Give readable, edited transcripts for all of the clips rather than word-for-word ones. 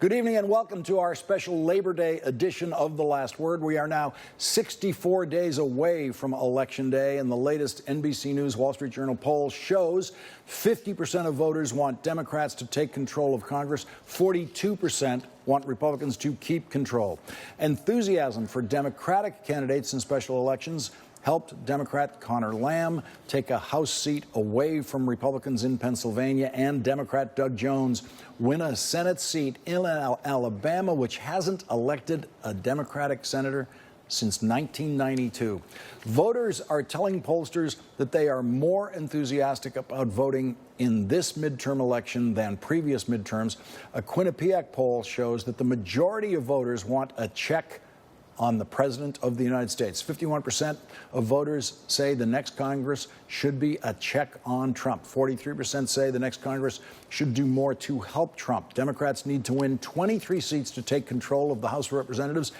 Good evening and welcome to our special Labor Day edition of The Last Word. We are now 64 days away from Election Day, and the latest NBC News Wall Street Journal poll shows 50% of voters want Democrats to take control of Congress, 42% want Republicans to keep control. Enthusiasm for Democratic candidates in special elections helped Democrat Connor Lamb take a House seat away from Republicans in Pennsylvania, and Democrat Doug Jones win a Senate seat in Alabama, which hasn't elected a Democratic senator since 1992. Voters are telling pollsters that they are more enthusiastic about voting in this midterm election than previous midterms. A Quinnipiac poll shows that the majority of voters want a check on the President of the United States. 51% of voters say the next Congress should be a check on Trump. 43% say the next Congress should do more to help Trump. Democrats need to win 23 seats to take control of the House of Representatives.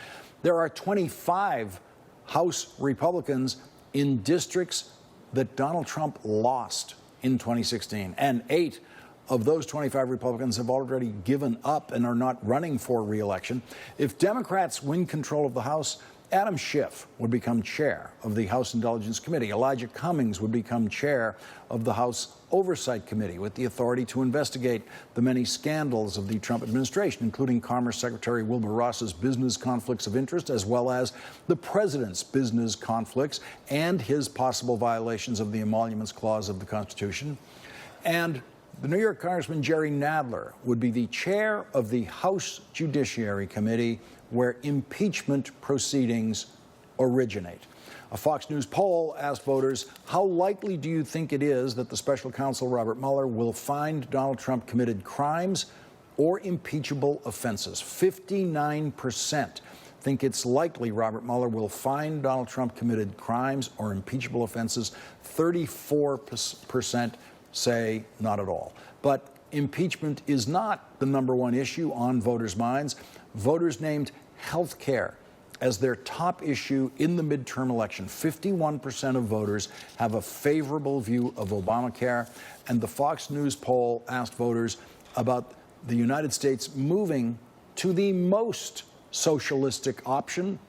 There are 25 House Republicans in districts that Donald Trump lost in 2016, and 8 of those 25 Republicans have already given up and are not running for re-election. If Democrats win control of the House, Adam Schiff would become chair of the House Intelligence Committee. Elijah Cummings would become chair of the House Oversight Committee with the authority to investigate the many scandals of the Trump administration, including Commerce Secretary Wilbur Ross's business conflicts of interest, as well as the president's business conflicts and his possible violations of the Emoluments Clause of the Constitution. And the New York Congressman Jerry Nadler would be the chair of the House Judiciary Committee, where impeachment proceedings originate. A Fox News poll asked voters, how likely do you think it is that the special counsel Robert Mueller will find Donald Trump committed crimes or impeachable offenses? 59% think it's likely Robert Mueller will find Donald Trump committed crimes or impeachable offenses. 34% say not at all. But impeachment is not the #1 issue on voters' minds. Voters named health care as their top issue in the midterm election. 51% of voters have a favorable view of Obamacare, and the Fox News poll asked voters about the United States moving to the most socialistic option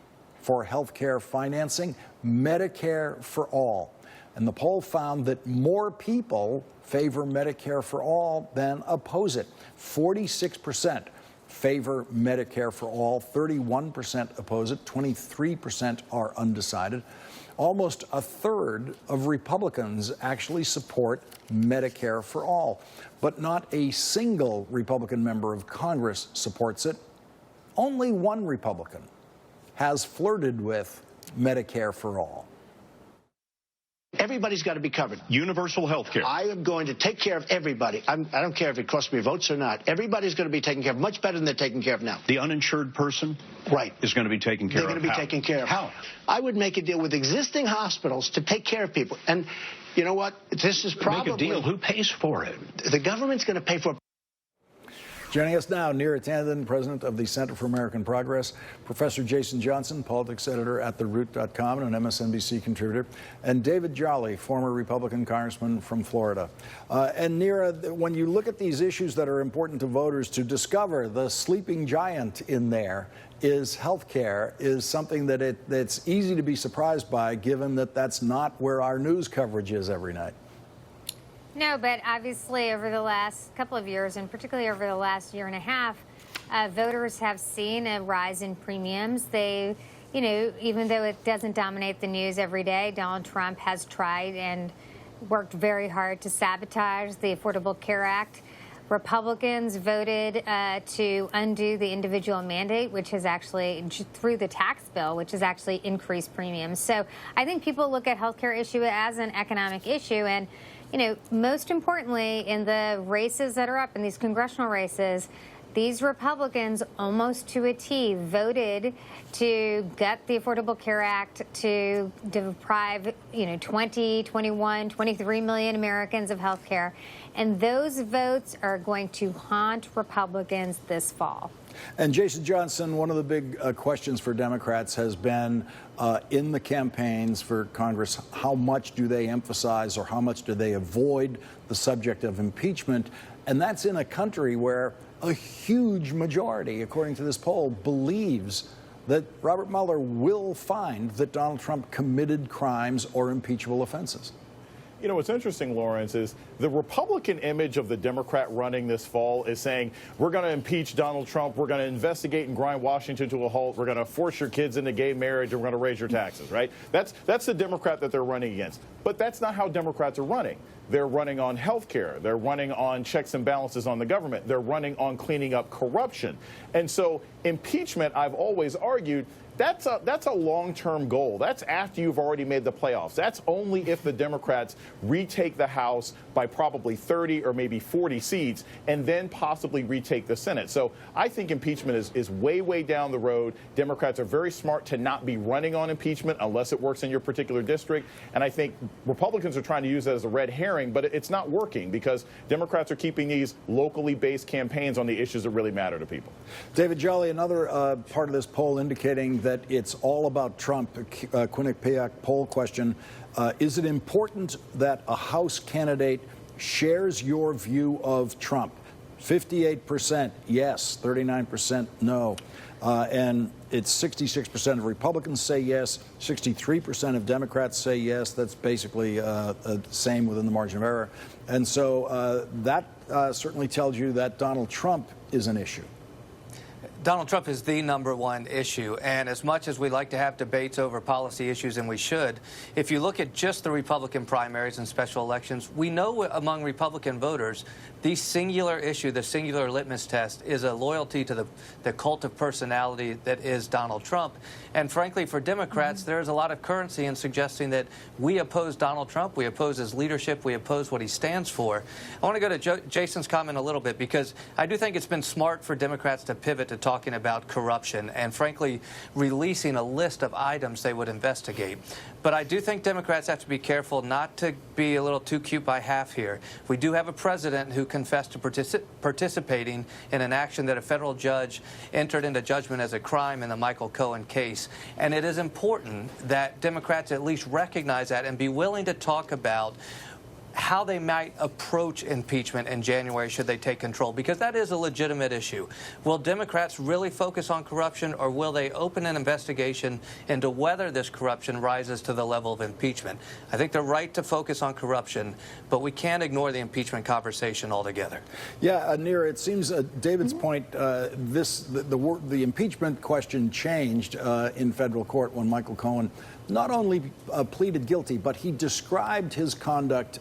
for health care financing, Medicare for all. And the poll found that more people favor Medicare for all than oppose it. 46% favor Medicare for all, 31% oppose it, 23% are undecided. Almost a third of Republicans actually support Medicare for all, but not a single Republican member of Congress supports it. Only one Republican has flirted with Medicare for all. Everybody's got to be covered. Universal health care. I am going to take care of everybody. I don't care if it costs me votes or not. Everybody's going to be taken care of much better than they're taken care of now. The uninsured person right. is going to be taken care of. They're going to be taken care of. How? I would make a deal with existing hospitals to take care of people. And you know what? This is probably... Make a deal. Who pays for it? The government's going to pay for it. Joining us now, Neera Tanden, president of the Center for American Progress, Professor Jason Johnson, politics editor at TheRoot.com and an MSNBC contributor, and David Jolly, former Republican congressman from Florida. And Neera, when you look at these issues that are important to voters, to discover the sleeping giant in there is health care is something that's easy to be surprised by, given that that's not where our news coverage is every night. No, but obviously over the last couple of years, and particularly over the last year and a half, voters have seen a rise in premiums. They, you know, even though it doesn't dominate the news every day, Donald Trump has tried and worked very hard to sabotage the Affordable Care Act. Republicans voted to undo the individual mandate, which has actually, through the tax bill, which has actually increased premiums. So I think people look at healthcare issue as an economic issue. And you know, most importantly, in the races that are up, in these congressional races, these Republicans, almost to a T, voted to gut the Affordable Care Act to deprive, 20, 21, 23 million Americans of health care. And those votes are going to haunt Republicans this fall. And Jason Johnson, one of the big questions for Democrats has been in the campaigns for Congress, how much do they emphasize or how much do they avoid the subject of impeachment? And that's in a country where a huge majority, according to this poll, believes that Robert Mueller will find that Donald Trump committed crimes or impeachable offenses. You know, what's interesting, Lawrence, is the Republican image of the Democrat running this fall is saying, we're going to impeach Donald Trump, we're going to investigate and grind Washington to a halt, we're going to force your kids into gay marriage, and we're going to raise your taxes, right? That's the Democrat that they're running against. But that's not how Democrats are running. They're running on health care. They're running on checks and balances on the government. They're running on cleaning up corruption. And so impeachment, I've always argued, that's a long-term goal. That's after you've already made the playoffs. That's only if the Democrats retake the House by probably 30 or maybe 40 seats and then possibly retake the Senate. So I think impeachment is way, way down the road. Democrats are very smart to not be running on impeachment unless it works in your particular district. And I think Republicans are trying to use that as a red herring, but it's not working because Democrats are keeping these locally based campaigns on the issues that really matter to people. David Jolly, another part of this poll indicating that it's all about Trump. Quinnipiac poll question. Is it important that a House candidate shares your view of Trump? 58% yes, 39% no. And it's 66% of Republicans say yes, 63% of Democrats say yes. That's basically the same within the margin of error. And so that certainly tells you that Donald Trump is an issue. Donald Trump is the #1 issue, and as much as we like to have debates over policy issues, and we should, if you look at just the Republican primaries and special elections, we know among Republican voters the singular issue, the singular litmus test, is a loyalty to the cult of personality that is Donald Trump. And frankly, for Democrats, there's a lot of currency in suggesting that we oppose Donald Trump, we oppose his leadership, we oppose what he stands for. I want to go to Jason's comment a little bit, because I do think it's been smart for Democrats to pivot to talking about corruption and, frankly, releasing a list of items they would investigate. But I do think Democrats have to be careful not to be a little too cute by half here. We do have a president who confessed to participating in an action that a federal judge entered into judgment as a crime in the Michael Cohen case. And it is important that Democrats at least recognize that and be willing to talk about how they might approach impeachment in January should they take control, because that is a legitimate issue. Will Democrats really focus on corruption, or will they open an investigation into whether this corruption rises to the level of impeachment? I think they're right to focus on corruption, but we can't ignore the impeachment conversation altogether. Yeah, Neera, it seems David's point, the impeachment question changed in federal court when Michael Cohen not only pleaded guilty, but he described his conduct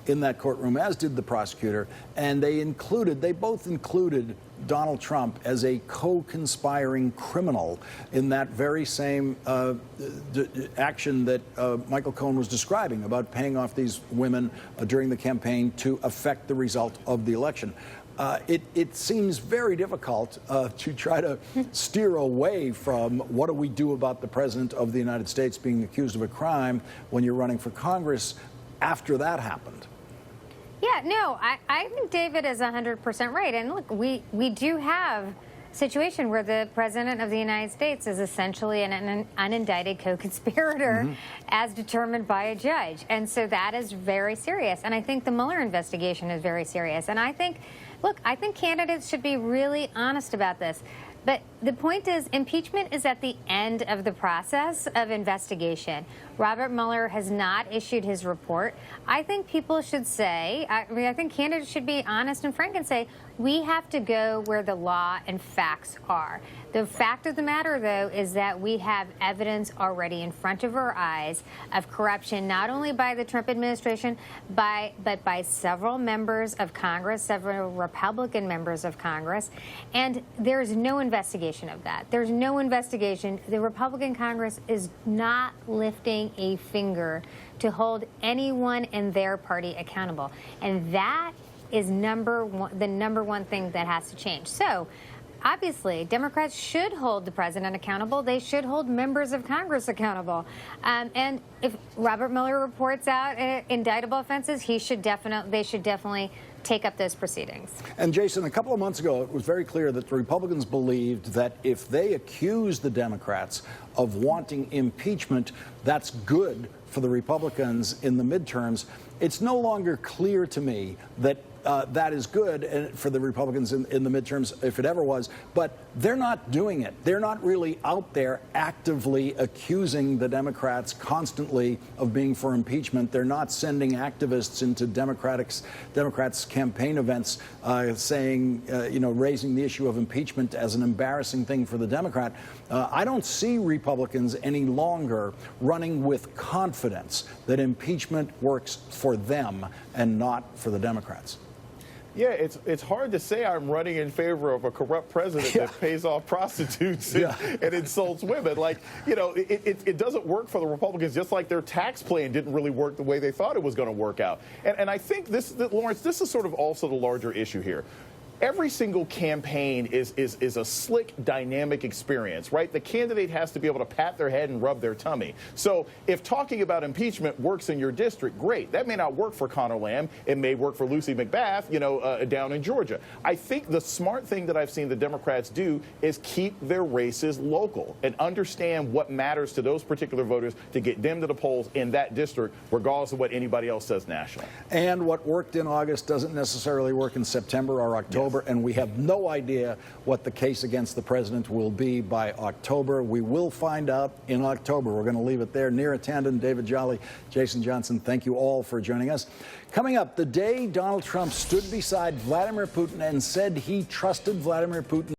in that courtroom, as did the prosecutor, and they both included Donald Trump as a co-conspiring criminal in that very same action that Michael Cohen was describing about paying off these women during the campaign to affect the result of the election. It seems very difficult to try to steer away from what do we do about the President of the United States being accused of a crime when you're running for Congress after that happened. Yeah, no, I think David is 100% right. And look, we do have a situation where the President of the United States is essentially an unindicted co-conspirator as determined by a judge. And so that is very serious. And I think the Mueller investigation is very serious. And I think, look, I think candidates should be really honest about this. But the point is, impeachment is at the end of the process of investigation. Robert Mueller has not issued his report. I think people should say, I think candidates should be honest and frank and say, we have to go where the law and facts are. The fact of the matter, though, is that we have evidence already in front of our eyes of corruption, not only by the Trump administration, but by several members of Congress, several Republican members of Congress. And there is no investigation of that. There's no investigation. The Republican Congress is not lifting a finger to hold anyone in their party accountable. And that is the number one thing that has to change. So, obviously, Democrats should hold the president accountable. They should hold members of Congress accountable. And if Robert Mueller reports out indictable offenses, they should definitely take up those proceedings. And Jason, a couple of months ago, it was very clear that the Republicans believed that if they accused the Democrats of wanting impeachment, that's good for the Republicans in the midterms. It's no longer clear to me that that is good for the Republicans in the midterms, if it ever was. But they're not doing it. They're not really out there actively accusing the Democrats constantly of being for impeachment. They're not sending activists into Democrats' campaign events saying, raising the issue of impeachment as an embarrassing thing for the Democrat. I don't see Republicans any longer running with confidence that impeachment works for them and not for the Democrats. Yeah, it's hard to say I'm running in favor of a corrupt president that pays off prostitutes and insults women. Like, it doesn't work for the Republicans, just like their tax plan didn't really work the way they thought it was going to work out. And I think Lawrence, this is sort of also the larger issue here. Every single campaign is a slick, dynamic experience, right? The candidate has to be able to pat their head and rub their tummy. So if talking about impeachment works in your district, great. That may not work for Connor Lamb. It may work for Lucy McBath, down in Georgia. I think the smart thing that I've seen the Democrats do is keep their races local and understand what matters to those particular voters to get them to the polls in that district, regardless of what anybody else says nationally. And what worked in August doesn't necessarily work in September or October. And we have no idea what the case against the president will be by October. We will find out in October. We're going to leave it there. Neera Tanden, David Jolly, Jason Johnson, thank you all for joining us. Coming up, the day Donald Trump stood beside Vladimir Putin and said he trusted Vladimir Putin